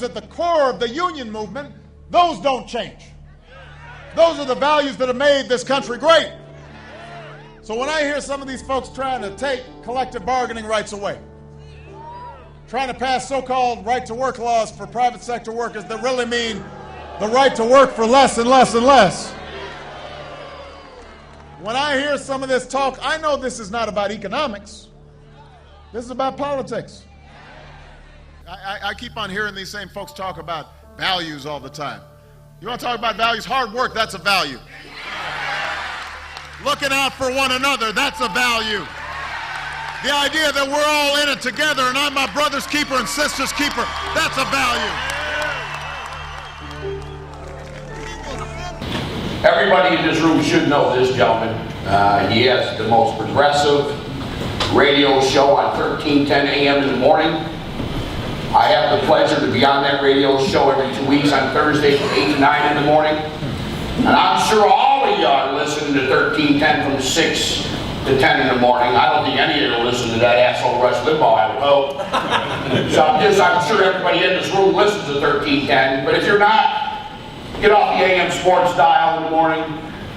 at the core of the union movement, those don't change. Those are the values that have made this country great. So when I hear some of these folks trying to take collective bargaining rights away, trying to pass so-called right-to-work laws for private sector workers that really mean the right to work for less and less and less. When I hear some of this talk, I know this is not about economics. This is about politics. I keep on hearing these same folks talk about values all the time. You want to talk about values? Hard work, that's a value. Looking out for one another, that's a value. The idea that we're all in it together and I'm my brother's keeper and sister's keeper, that's a value. Everybody in this room should know this gentleman. He has the most progressive radio show on 1310 a.m. in the morning. I have the pleasure to be on that radio show every 2 weeks on Thursday from 8 to 9 in the morning. And I'm sure all of you are listening to 1310 from 6 to 10 in the morning. I don't think any of you will listen to that asshole Rush Limbaugh, I would hope. So I'm sure everybody in this room listens to 1310. But if you're not, get off the AM sports dial in the morning,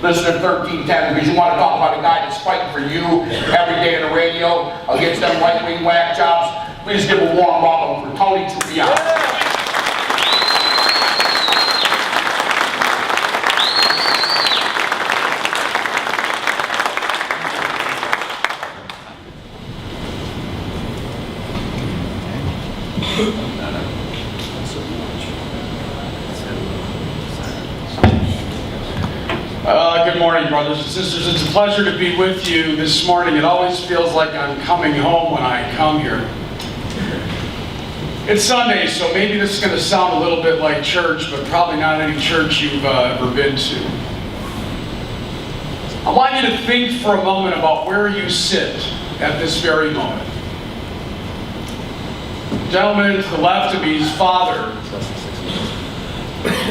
listen to 1310 because you want to talk about a guy that's fighting for you every day on the radio against them right-wing whack jobs. Please give a warm welcome for Tony Trupiano. Good morning, brothers and sisters. It's a pleasure to be with you this morning. It always feels like I'm coming home when I come here. It's Sunday, so maybe this is going to sound a little bit like church, but probably not any church you've ever been to. I want you to think for a moment about where you sit at this very moment. The gentleman to the left of me's father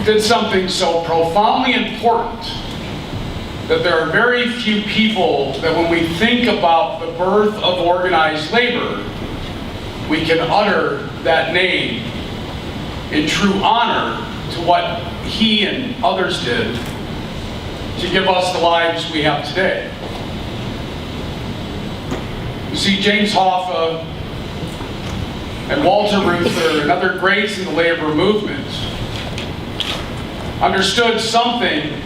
did something so profoundly important that there are very few people that when we think about the birth of organized labor, we can utter that name in true honor to what he and others did to give us the lives we have today. You see, James Hoffa and Walter Reuther and other greats in the labor movement understood something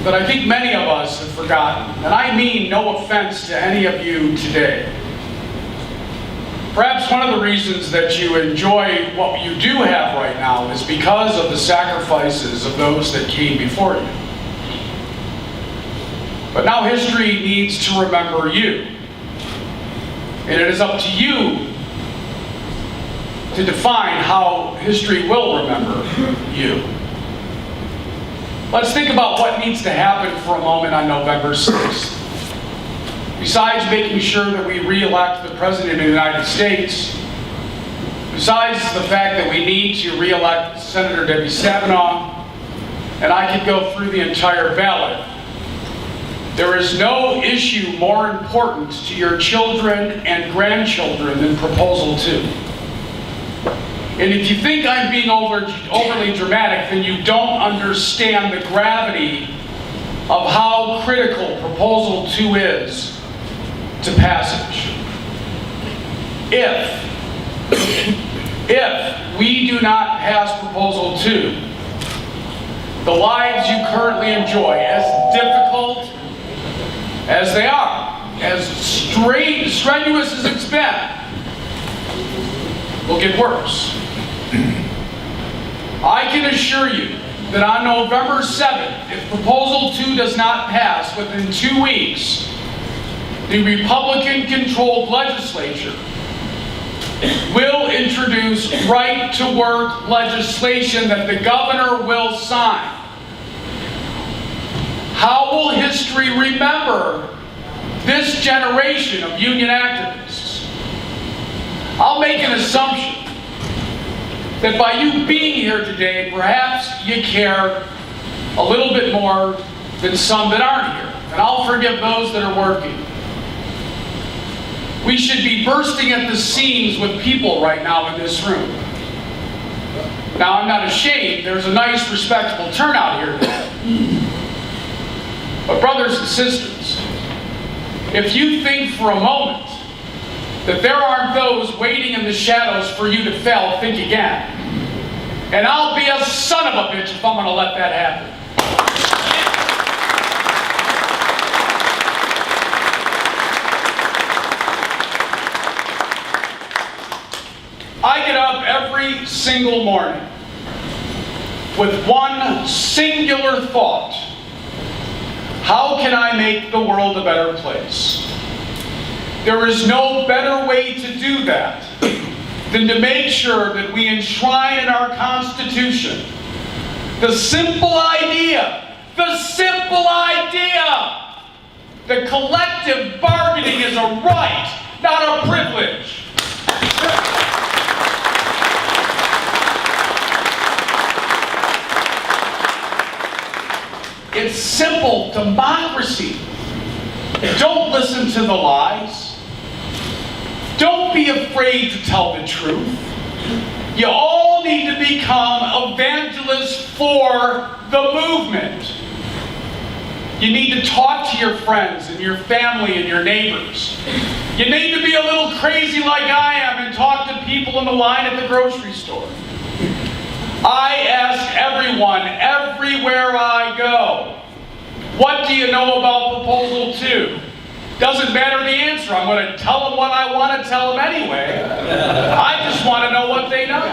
that I think many of us have forgotten. And I mean no offense to any of you today. Perhaps one of the reasons that you enjoy what you do have right now is because of the sacrifices of those that came before you. But now history needs to remember you. And it is up to you to define how history will remember you. Let's think about what needs to happen for a moment on November 6th. Besides making sure that we re-elect the President of the United States, besides the fact that we need to re-elect Senator Debbie Stabenow, and I could go through the entire ballot, there is no issue more important to your children and grandchildren than Proposal 2. And if you think I'm being overly dramatic, then you don't understand the gravity of how critical Proposal 2 is to passage. If we do not pass Proposal 2, the lives you currently enjoy, as difficult as they are, as strenuous as it's been, will get worse. I can assure you that on November 7th, if Proposal 2 does not pass within 2 weeks, the Republican-controlled legislature will introduce right-to-work legislation that the governor will sign. How will history remember this generation of union activists? I'll make an assumption that by you being here today, perhaps you care a little bit more than some that aren't here. And I'll forgive those that are working. We should be bursting at the seams with people right now in this room. Now, I'm not ashamed. There's a nice, respectable turnout here today. But brothers and sisters, if you think for a moment that there aren't those waiting in the shadows for you to fail, think again. And I'll be a son of a bitch if I'm going to let that happen. I get up every single morning with one singular thought. How can I make the world a better place? There is no better way to do that than to make sure that we enshrine in our Constitution the simple idea that collective bargaining is a right, not a privilege. It's simple democracy. Don't listen to the lies. Don't be afraid to tell the truth. You all need to become evangelists for the movement. You need to talk to your friends and your family and your neighbors. You need to be a little crazy like I am and talk to people in the line at the grocery store. I ask everyone, everywhere I go, what do you know about Proposal 2? Doesn't matter the answer. I'm going to tell them what I want to tell them anyway. I just want to know what they know.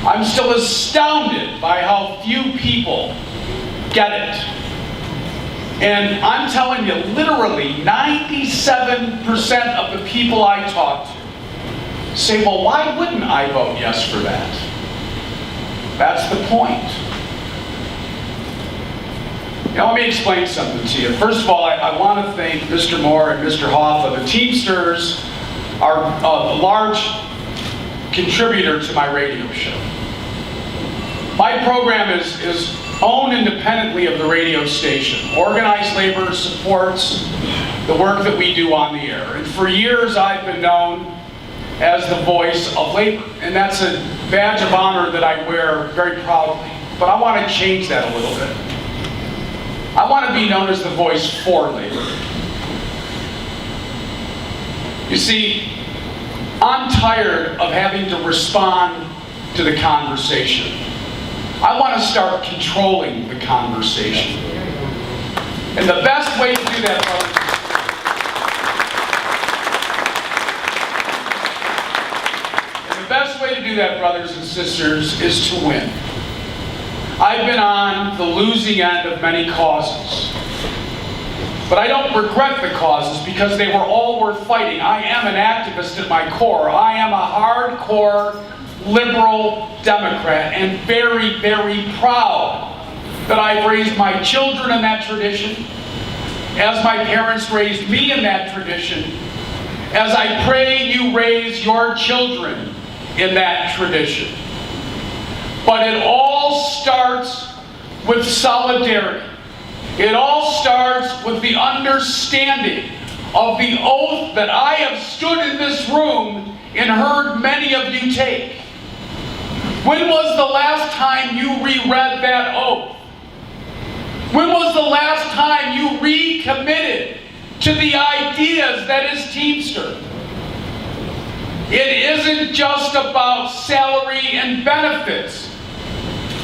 I'm still astounded by how few people get it. And I'm telling you, literally 97% of the people I talk to say, well, why wouldn't I vote yes for that? That's the point. Now, let me explain something to you. First of all, I want to thank Mr. Moore and Mr. Hoffa. The Teamsters are a large contributor to my radio show. My program is owned independently of the radio station. Organized labor supports the work that we do on the air. And for years, I've been known as the voice of labor. And that's a badge of honor that I wear very proudly. But I want to change that a little bit. I want to be known as the voice for labor. You see, I'm tired of having to respond to the conversation. I want to start controlling the conversation. And the best way to do that, brothers and sisters, is to win. I've been on the losing end of many causes. But I don't regret the causes because they were all worth fighting. I am an activist at my core. I am a hardcore liberal Democrat and very, very proud that I've raised my children in that tradition, as my parents raised me in that tradition, as I pray you raise your children in that tradition. But it all starts with solidarity. It all starts with the understanding of the oath that I have stood in this room and heard many of you take. When was the last time you reread that oath? When was the last time you recommitted to the ideas that is Teamster? It isn't just about salary and benefits.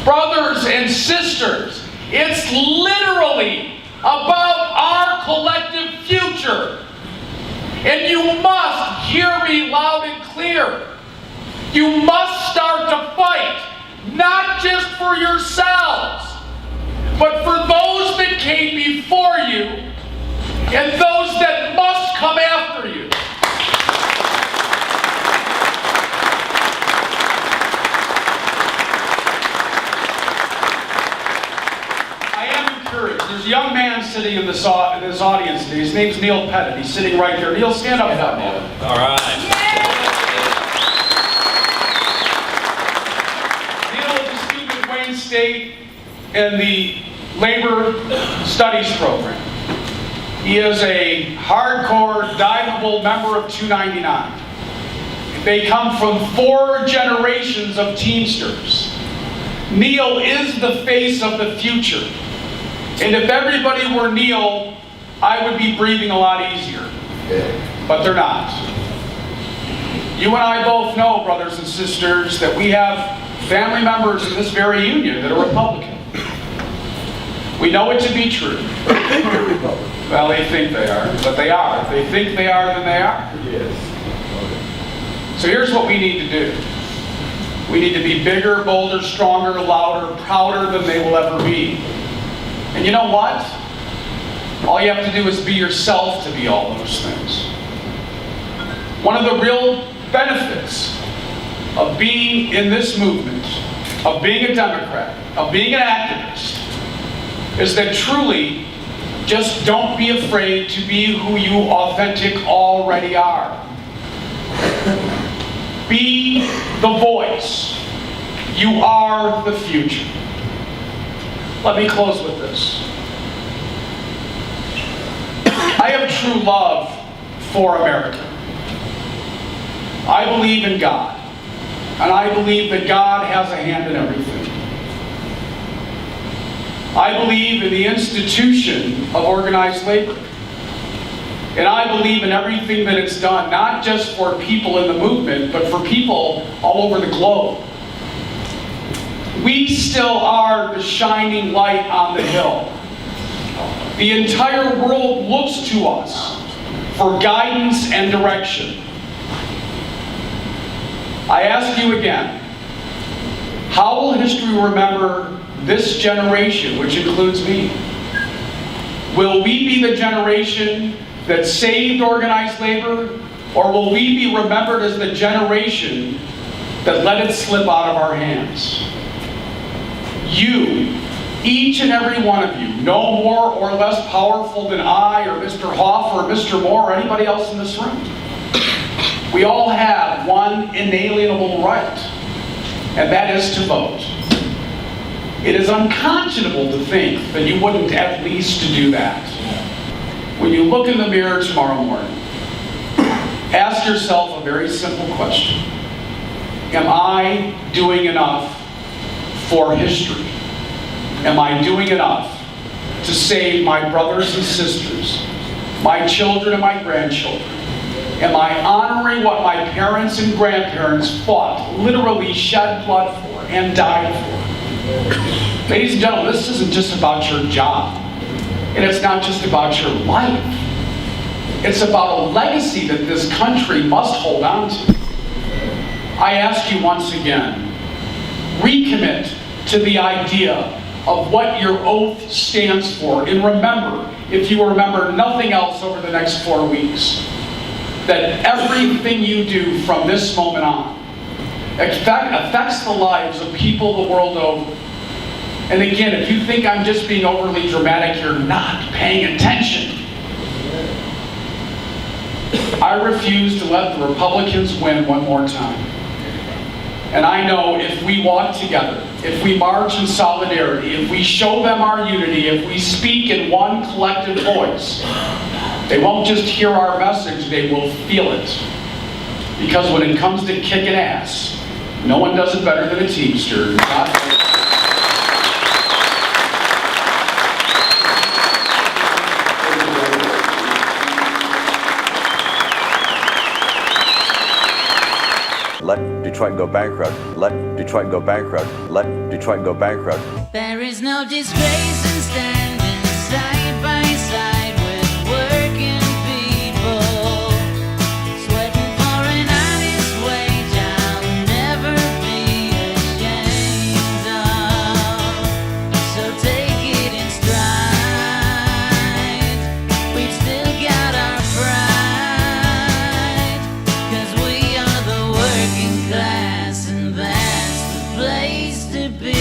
Brothers and sisters, it's literally about our collective future. And you must hear me loud and clear. You must start to fight, not just for yourselves, but for those that came before you and those that must come after you. There's a young man sitting in this audience today. His name's Neil Pettit. He's sitting right there. Neil, stand up for me. All right. Neil is a student at Wayne State in the Labor Studies program. He is a hardcore, diveable member of 299. They come from 4 generations of Teamsters. Neil is the face of the future. And if everybody were Neil, I would be breathing a lot easier. But they're not. You and I both know, brothers and sisters, that we have family members in this very union that are Republican. We know it to be true. They think they're Republican. Well, they think they are, but they are. If they think they are, then they are. Yes. So here's what we need to do. We need to be bigger, bolder, stronger, louder, prouder than they will ever be. And you know what? All you have to do is be yourself to be all those things. One of the real benefits of being in this movement, of being a Democrat, of being an activist, is that truly, just don't be afraid to be who you authentic already are. Be the voice. You are the future. Let me close with this. I have true love for America. I believe in God, and I believe that God has a hand in everything. I believe in the institution of organized labor. And I believe in everything that it's done, not just for people in the movement, but for people all over the globe. We still are the shining light on the hill. The entire world looks to us for guidance and direction. I ask you again, how will history remember this generation, which includes me? Will we be the generation that saved organized labor, or will we be remembered as the generation that let it slip out of our hands? You, each and every one of you, no more or less powerful than I or Mr. Hoff or Mr. Moore or anybody else in this room. We all have one inalienable right, and that is to vote. It is unconscionable to think that you wouldn't at least do that. When you look in the mirror tomorrow morning, ask yourself a very simple question. Am I doing enough for history? Am I doing enough to save my brothers and sisters, my children and my grandchildren? Am I honoring what my parents and grandparents fought, literally shed blood for, and died for? Ladies and gentlemen, this isn't just about your job. And it's not just about your life. It's about a legacy that this country must hold on to. I ask you once again, recommit to the idea of what your oath stands for. And remember, if you remember nothing else over the next 4 weeks, that everything you do from this moment on affects the lives of people the world over. And again, if you think I'm just being overly dramatic, you're not paying attention. I refuse to let the Republicans win one more time. And I know if we walk together, if we march in solidarity, if we show them our unity, if we speak in one collective voice, they won't just hear our message, they will feel it. Because when it comes to kicking ass, no one does it better than a Teamster. Let Detroit go bankrupt. Let Detroit go bankrupt. Let Detroit go bankrupt. There is no disgrace in standing side by side with working people, sweating for an honest wage I'll never be ashamed of. So take it in stride. We've still got our pride, 'cause we are the working class, and that's the place to be.